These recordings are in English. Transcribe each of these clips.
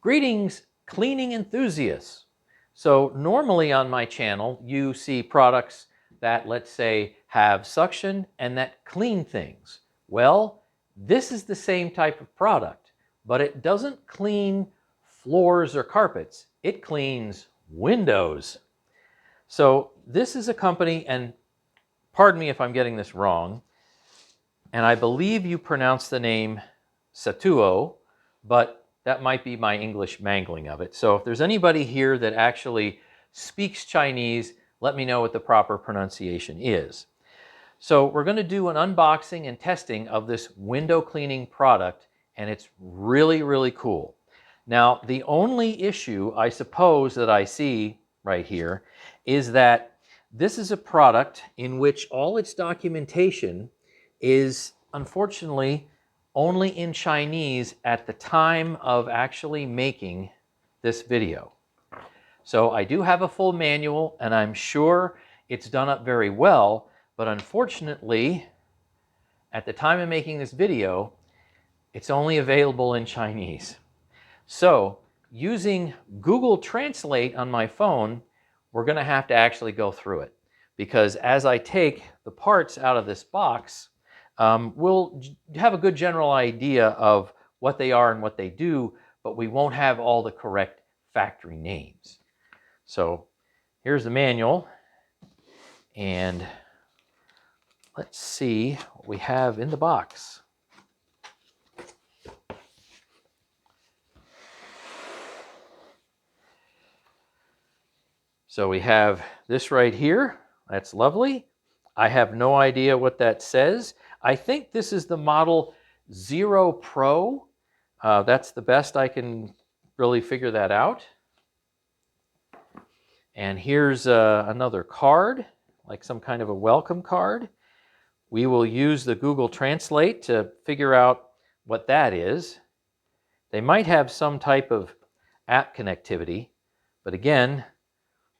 Greetings, cleaning enthusiasts. So normally on my channel, you see products that, let's say, have suction and that clean things. Well, this is the same type of product, but it doesn't clean floors or carpets. It cleans windows. So this is a company, and pardon me if I'm getting this wrong, and I believe you pronounce the name SATUO, but that might be my English mangling of it. So if there's anybody here that actually speaks Chinese, let me know what the proper pronunciation is. So we're going to do an unboxing and testing of this window cleaning product, and it's really, really cool. Now, the only issue I suppose that I see right here is that this is a product in which all its documentation is unfortunately only in Chinese at the time of actually making this video. So I do have a full manual, and I'm sure it's done up very well, but unfortunately, at the time of making this video, it's only available in Chinese. So using Google Translate on my phone, we're going to have to actually go through it, because as I take the parts out of this box, we'll have a good general idea of what they are and what they do, but we won't have all the correct factory names. So here's the manual, and let's see what we have in the box. So we have this right here. That's lovely. I have no idea what that says. I think this is the model 0 Pro. That's the best I can really figure that out. And here's another card, like some kind of a welcome card. We will use the Google Translate to figure out what that is. They might have some type of app connectivity, but again,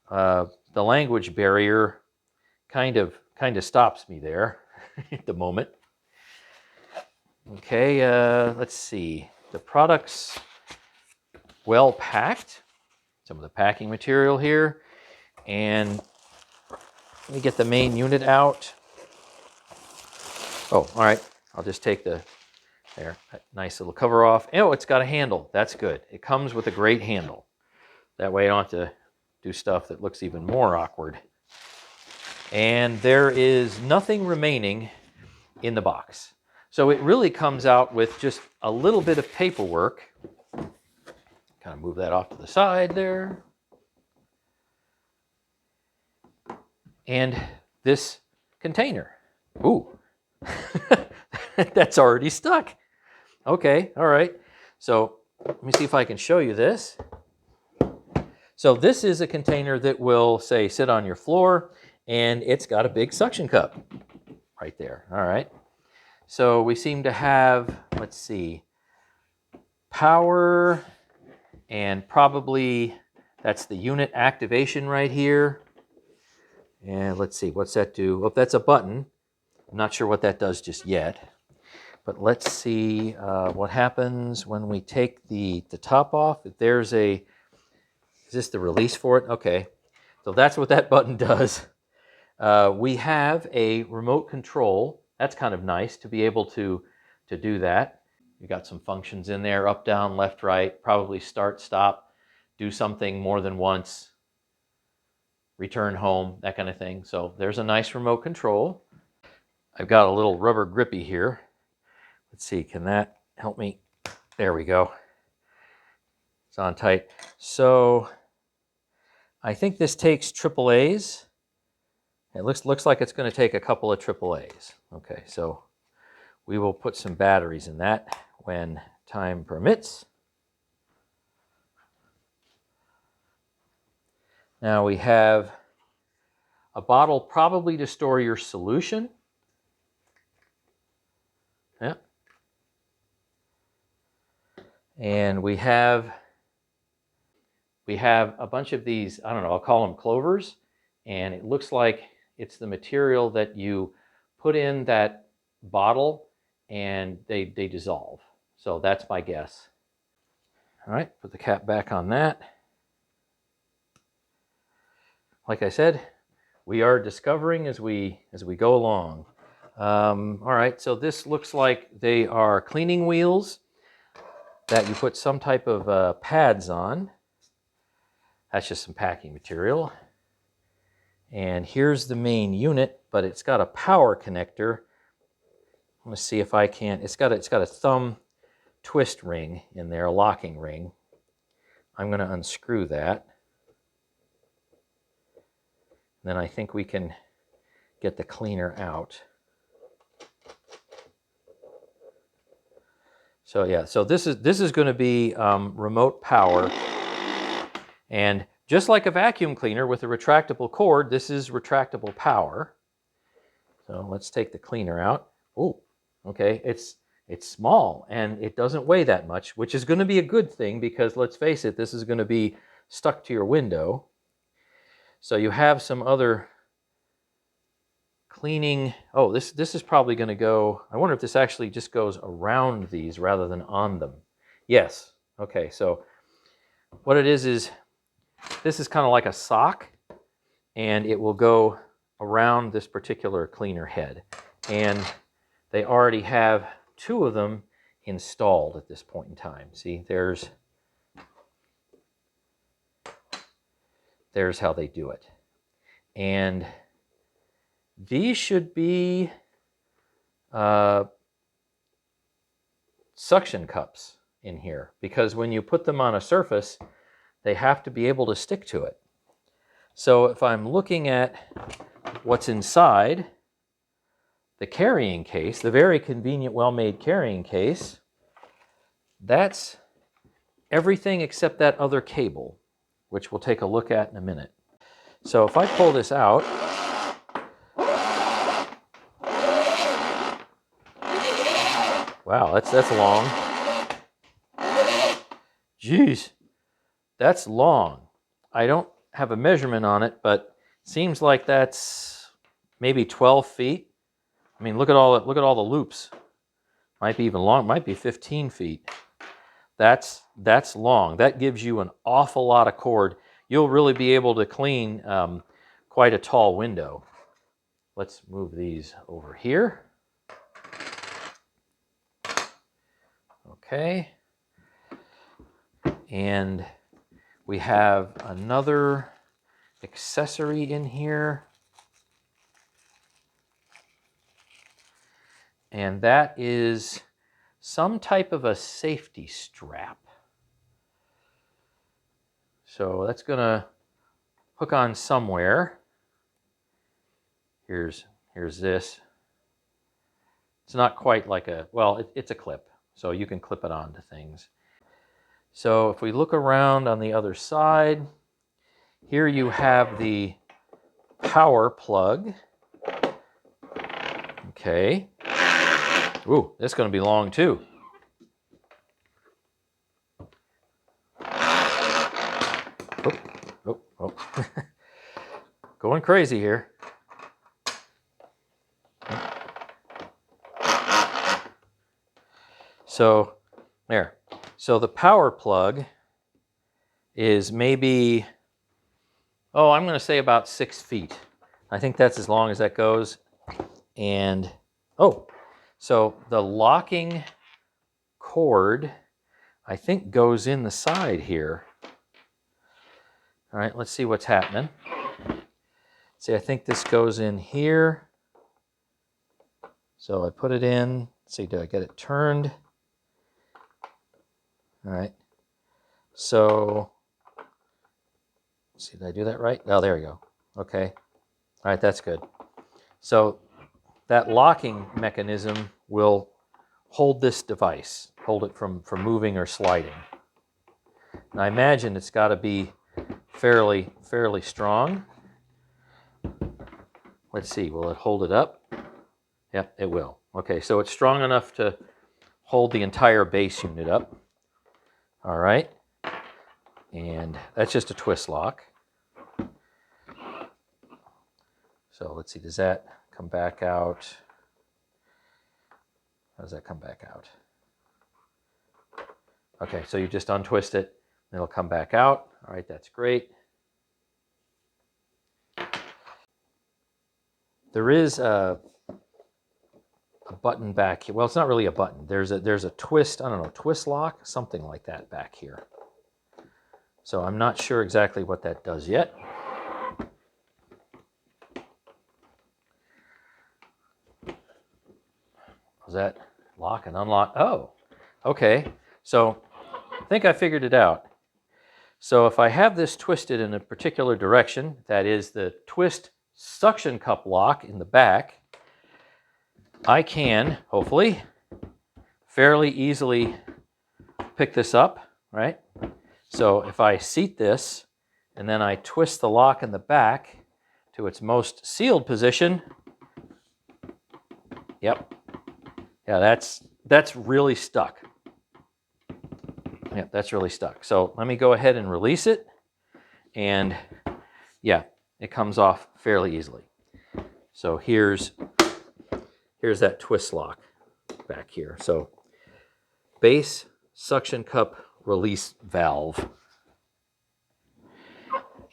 the language barrier kind of stops me there at the moment. Okay, let's see. The product's well packed. Some of the packing material here. And let me get the main unit out. Oh, all right. I'll just take that nice little cover off. Oh, it's got a handle. That's good. It comes with a great handle. That way I don't have to do stuff that looks even more awkward. And there is nothing remaining in the box. So it really comes out with just a little bit of paperwork. Kind of move that off to the side there. And this container. Ooh, that's already stuck. Okay, all right. So let me see if I can show you this. So this is a container that will, say, sit on your floor, and it's got a big suction cup right there. All right. So we seem to have, let's see, power, and probably that's the unit activation right here. And let's see, what's that do? Oh, that's a button. I'm not sure what that does just yet. But let's see what happens when we take the top off. If there's a, is this the release for it? Okay, so that's what that button does. We have a remote control. That's kind of nice to be able to do that. You got some functions in there, up, down, left, right, probably start, stop, do something more than once, return home, that kind of thing. So there's a nice remote control. I've got a little rubber grippy here. Let's see, can that help me? There we go. It's on tight. So I think this takes AAAs. It looks like it's going to take a couple of AAAs. Okay, so we will put some batteries in that when time permits. Now we have a bottle probably to store your solution. Yeah. And we have a bunch of these, I don't know, I'll call them clovers. And it looks like it's the material that you put in that bottle and they dissolve. So that's my guess. All right, put the cap back on that. Like I said, we are discovering as we go along. All right, so this looks like they are cleaning wheels that you put some type of pads on. That's just some packing material. And here's the main unit, but it's got a power connector. I'm gonna see if I can. It's got a thumb twist ring in there, a locking ring. I'm gonna unscrew that. Then I think we can get the cleaner out. So yeah, so this is going to be remote power, and just like a vacuum cleaner with a retractable cord, this is retractable power. So let's take the cleaner out. Oh, okay, it's small and it doesn't weigh that much, which is going to be a good thing because let's face it, this is going to be stuck to your window. So you have some other cleaning. Oh, this is probably going to go. I wonder if this actually just goes around these rather than on them. Yes. Okay, so what it is this is kind of like a sock, and it will go around this particular cleaner head. And they already have 2 of them installed at this point in time. See, there's how they do it. And these should be suction cups in here, because when you put them on a surface, they have to be able to stick to it. So if I'm looking at what's inside the carrying case, the very convenient, well-made carrying case, that's everything except that other cable, which we'll take a look at in a minute. So if I pull this out, wow, that's long. Jeez, that's long. I don't have a measurement on it, but it seems like that's maybe 12 feet. I mean, look at all the loops. Might be even long. Might be 15 feet. That's long. That gives you an awful lot of cord. You'll really be able to clean quite a tall window. Let's move these over here. Okay. And we have another accessory in here. And that is some type of a safety strap. So that's going to hook on somewhere. Here's this. It's not quite like a, well, it's a clip, so you can clip it onto things. So if we look around on the other side, here you have the power plug. Okay. Ooh, that's going to be long too. Oh. Going crazy here. So there. So the power plug is maybe, oh, I'm going to say about 6 feet. I think that's as long as that goes. And, oh, so the locking cord, I think, goes in the side here. All right, let's see what's happening. See, I think this goes in here. So I put it in. Let's see, do I get it turned? All right. So, let's see, did I do that right? Oh, there we go. Okay. All right, that's good. So that locking mechanism will hold this device, hold it from moving or sliding. And I imagine it's got to be fairly strong. Let's see, will it hold it up? Yep, it will. Okay, so it's strong enough to hold the entire base unit up. All right, and that's just a twist lock. So let's see, does that come back out? How does that come back out? Okay, so you just untwist it, and it'll come back out. All right, that's great. There is a button back here. Well, it's not really a button. There's a twist, I don't know, twist lock, something like that back here. So I'm not sure exactly what that does yet. Was that lock and unlock? Oh, okay. So I think I figured it out. So if I have this twisted in a particular direction, that is the twist suction cup lock in the back, I can, hopefully, fairly easily pick this up, right? So if I seat this and then I twist the lock in the back to its most sealed position, yep, yeah, that's really stuck. Yep, that's really stuck. So let me go ahead and release it, and yeah, it comes off fairly easily. So here's that twist lock back here. So base suction cup release valve.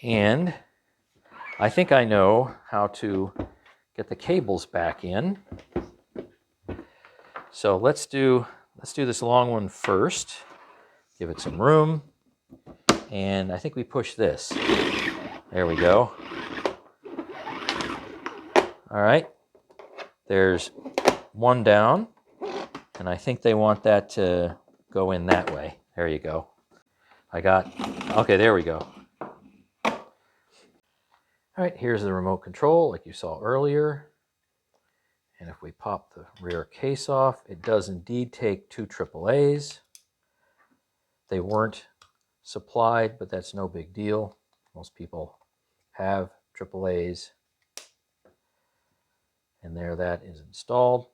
And I think I know how to get the cables back in. So let's do this long one first. Give it some room. And I think we push this. There we go. All right. There's one down. And I think they want that to go in that way. There you go. Okay, there we go. All right, here's the remote control like you saw earlier. And if we pop the rear case off, it does indeed take 2 AAAs. They weren't supplied, but that's no big deal. Most people have AAAs. And there that is installed.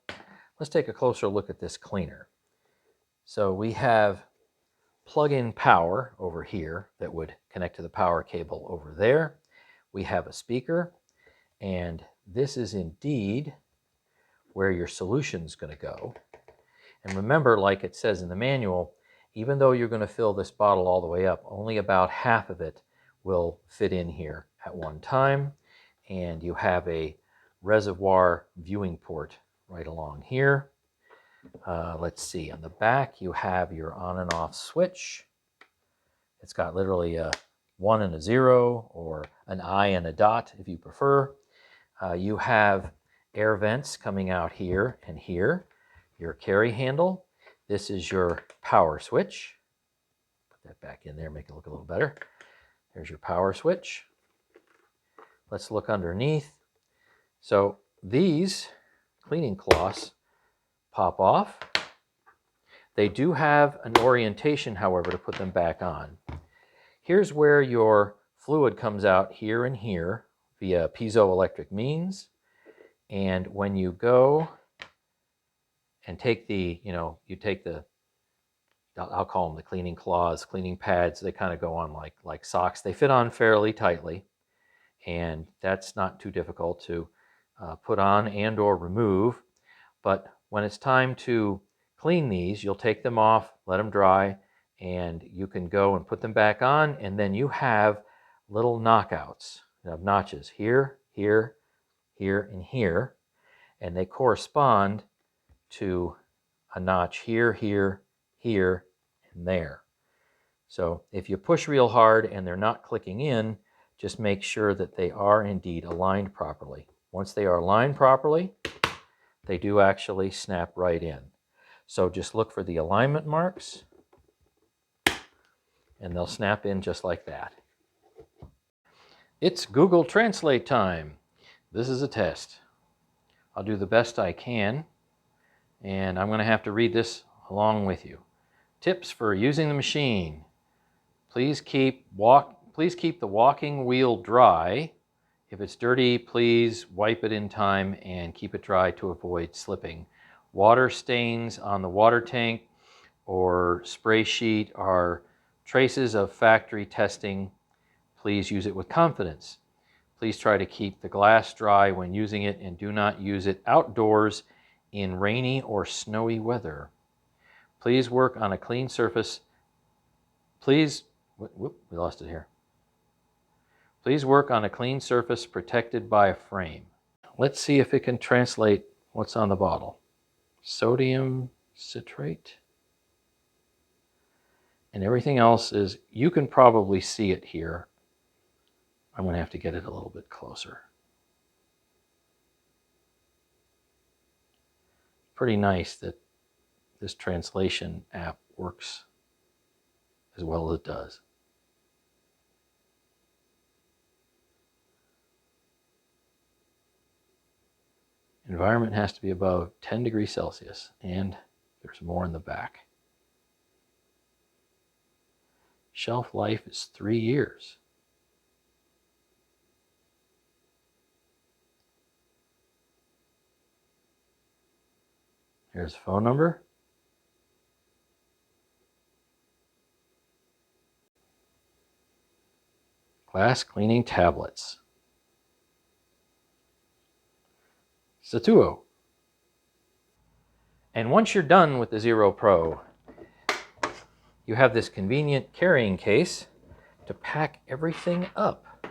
Let's take a closer look at this cleaner. So we have plug-in power over here that would connect to the power cable over there. We have a speaker, and this is indeed where your solution's going to go. And remember, like it says in the manual, even though you're going to fill this bottle all the way up, only about half of it will fit in here at one time. And you have a reservoir viewing port right along here. Let's see, on the back you have your on and off switch. It's got literally a 1 and a 0, or an I and a dot if you prefer. You have air vents coming out here and here. Your carry handle. This is your power switch. Put that back in there, make it look a little better. There's your power switch. Let's look underneath. So these cleaning cloths pop off. They do have an orientation, however, to put them back on. Here's where your fluid comes out here and here via piezoelectric means. And when you go and take the, I'll call them the cleaning cloths, cleaning pads, they kind of go on like socks. They fit on fairly tightly, and that's not too difficult to put on and or remove. But when it's time to clean these, you'll take them off, let them dry, and you can go and put them back on, and then you have little knockouts. You have notches here, here, here, and here, and they correspond to a notch here, here, here, and there. So if you push real hard and they're not clicking in, just make sure that they are indeed aligned properly. Once they are aligned properly, they do actually snap right in. So just look for the alignment marks, and they'll snap in just like that. It's Google Translate time. This is a test. I'll do the best I can, and I'm going to have to read this along with you. Tips for using the machine. Please keep the walking wheel dry. If it's dirty, please wipe it in time and keep it dry to avoid slipping. Water stains on the water tank or spray sheet are traces of factory testing. Please use it with confidence. Please try to keep the glass dry when using it, and do not use it outdoors in rainy or snowy weather. Please work on a clean surface Please, whoop, we lost it here. Please work on a clean surface protected by a frame. Let's see if it can translate what's on the bottle. Sodium citrate. And everything else is, you can probably see it here. I'm going to have to get it a little bit closer. Pretty nice that this translation app works as well as it does. Environment has to be above 10 degrees Celsius, and there's more in the back. Shelf life is 3 years. Here's a phone number. Glass cleaning tablets. SATUO. And once you're done with the Zero Pro, you have this convenient carrying case to pack everything up. It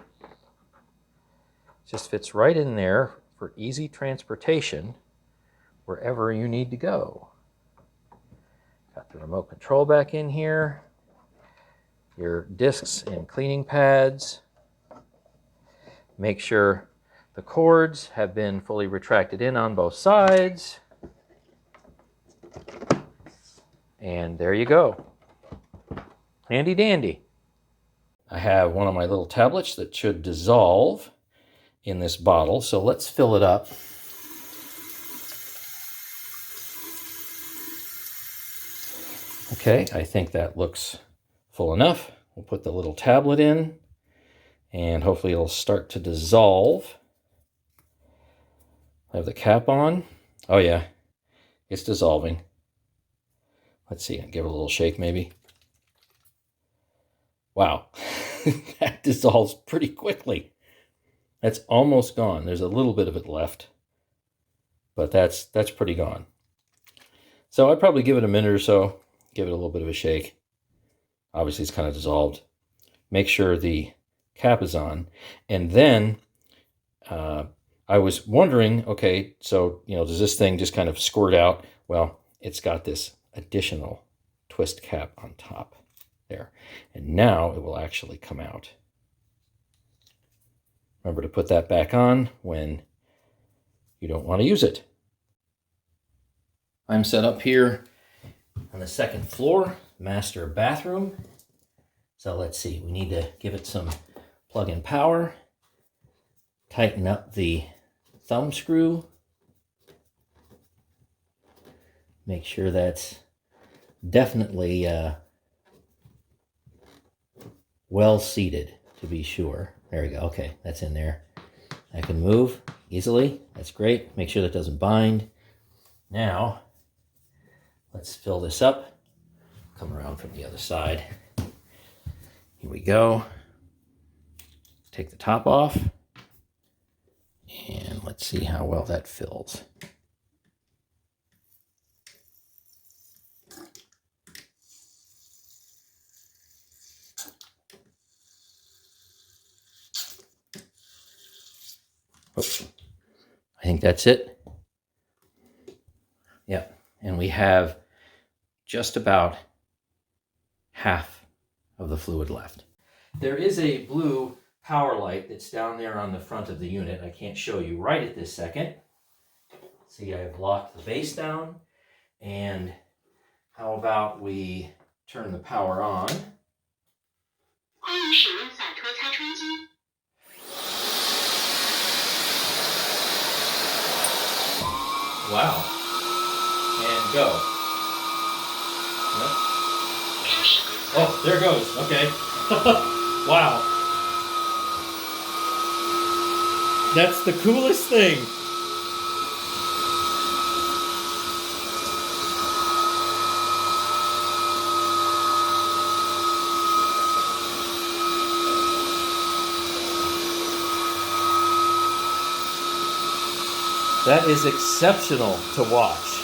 just fits right in there for easy transportation wherever you need to go. Got the remote control back in here, your discs and cleaning pads. Make sure the cords have been fully retracted in on both sides. And there you go. Handy dandy. I have one of my little tablets that should dissolve in this bottle, so let's fill it up. Okay, I think that looks full enough. We'll put the little tablet in, and hopefully it'll start to dissolve. I have the cap on. Oh yeah, it's dissolving. Let's see, give it a little shake maybe. Wow, that dissolves pretty quickly. That's almost gone. There's a little bit of it left, but that's pretty gone. So I'd probably give it a minute or so, give it a little bit of a shake. Obviously it's kind of dissolved. Make sure the cap is on. And then I was wondering, okay, so, does this thing just kind of squirt out? Well, it's got this additional twist cap on top there. And now it will actually come out. Remember to put that back on when you don't want to use it. I'm set up here on the second floor, master bathroom. So let's see, we need to give it some plug-in power. Tighten up the thumb screw. Make sure that's definitely well seated to be sure. There we go. Okay, that's in there. I can move easily. That's great. Make sure that doesn't bind. Now, let's fill this up. Come around from the other side. Here we go. Take the top off. And let's see how well that fills. Oops. I think that's it. Yeah, and we have just about half of the fluid left. There is a blue power light that's down there on the front of the unit. I can't show you right at this second. See, I've locked the base down. And how about we turn the power on? Wow. And go. Yep. Oh, there it goes. Okay. Wow. That's the coolest thing. That is exceptional to watch.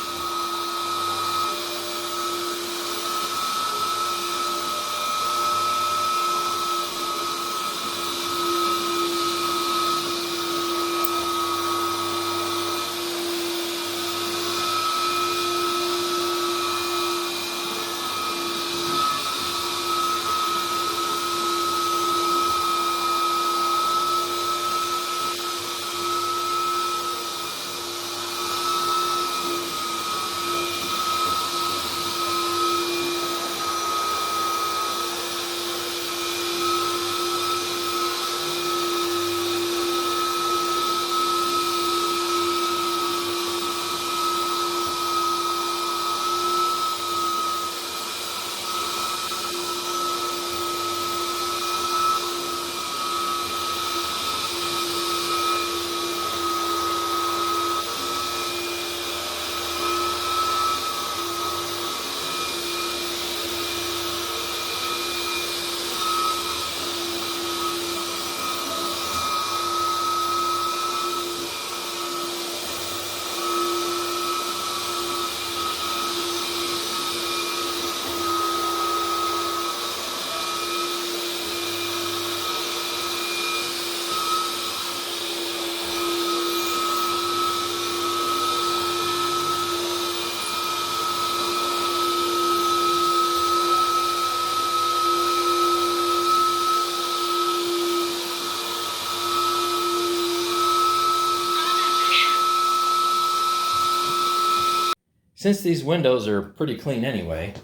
Since these windows are pretty clean anyway,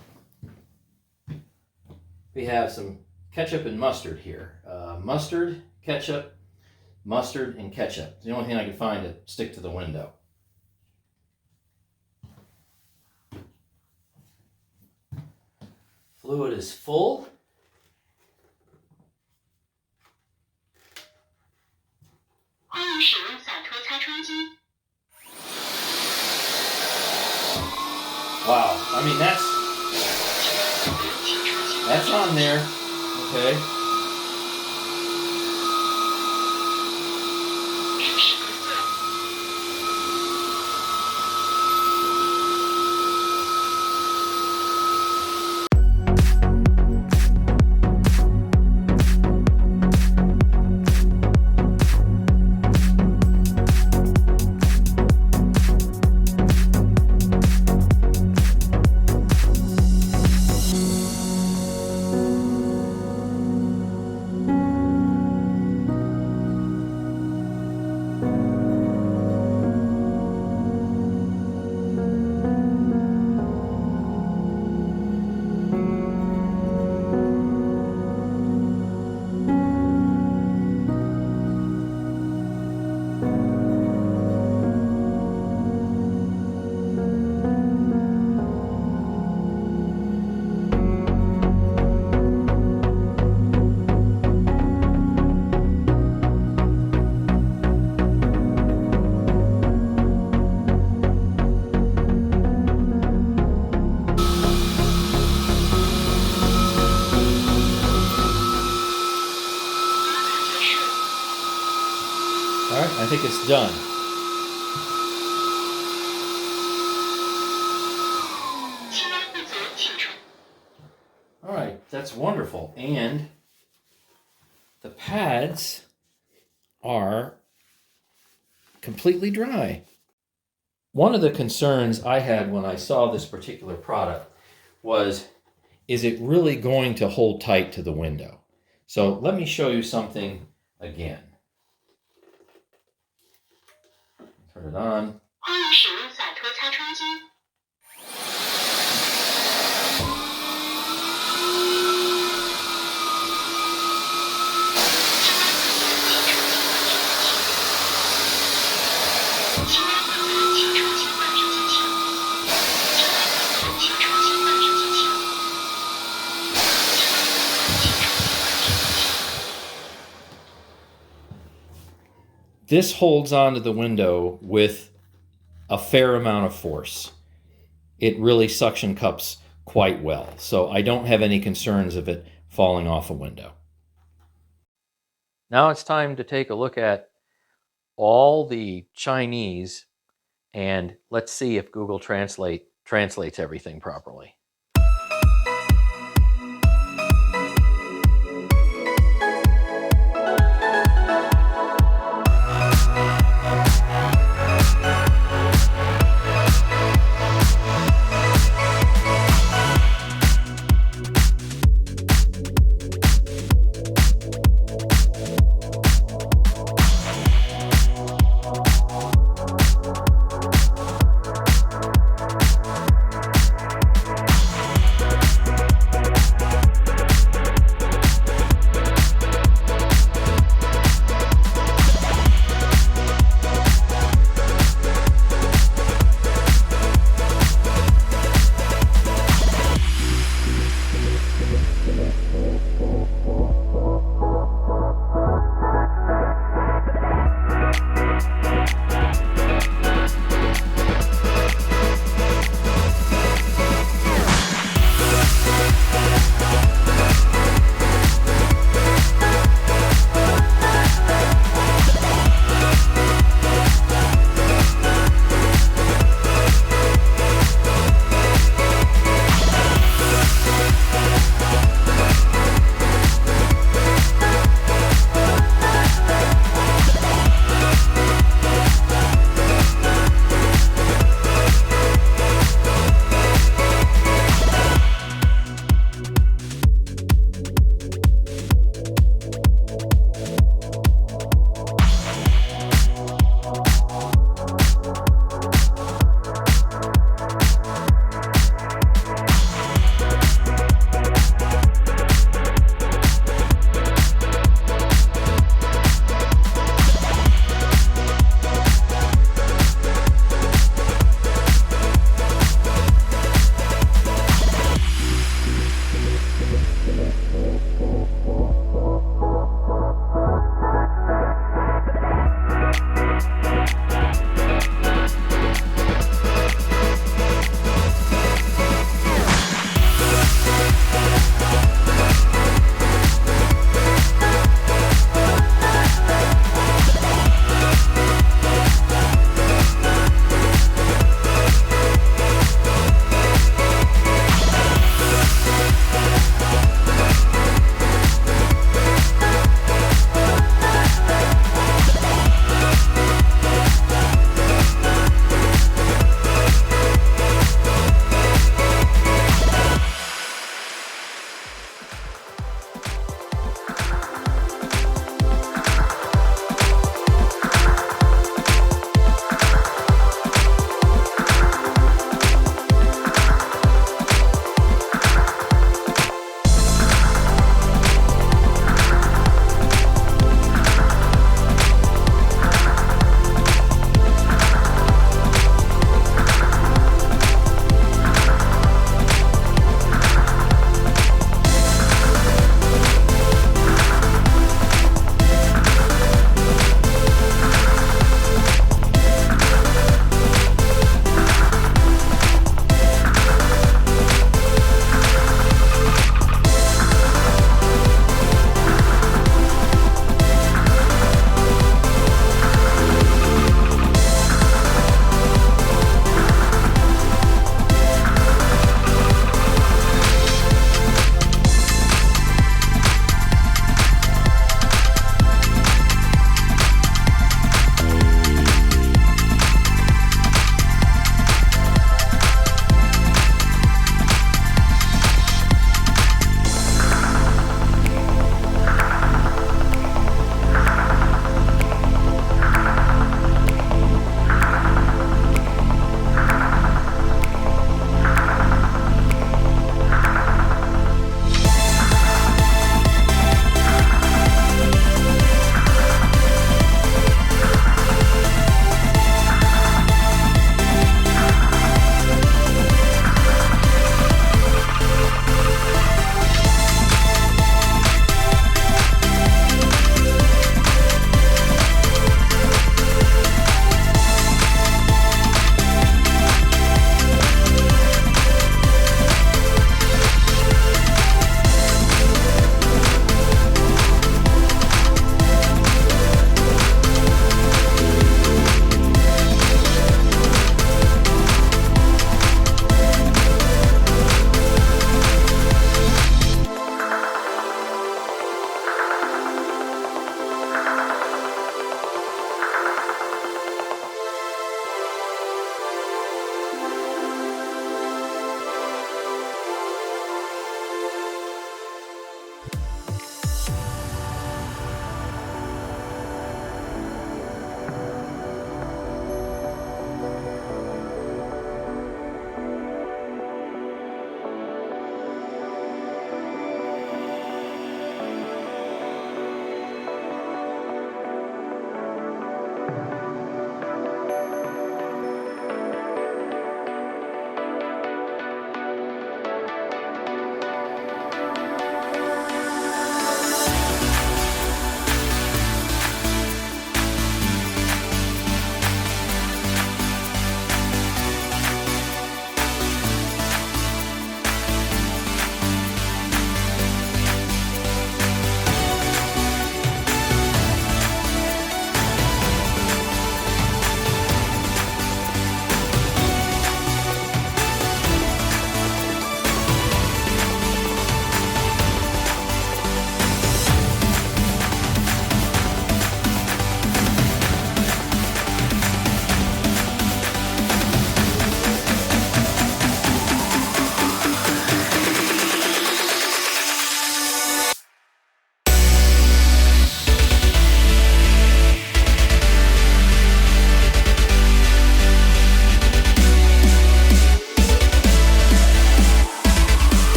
we have some ketchup and mustard here. Mustard, ketchup, mustard, and ketchup. It's the only thing I could find to stick to the window. Fluid is full. Wow, I mean that's on there, okay. All right, I think it's done. All right, that's wonderful. And the pads are completely dry. One of the concerns I had when I saw this particular product was, is it really going to hold tight to the window? So let me show you something again. Turn it on. This holds onto the window with a fair amount of force. It really suction cups quite well, so I don't have any concerns of it falling off a window. Now it's time to take a look at all the Chinese, and let's see if Google Translate translates everything properly.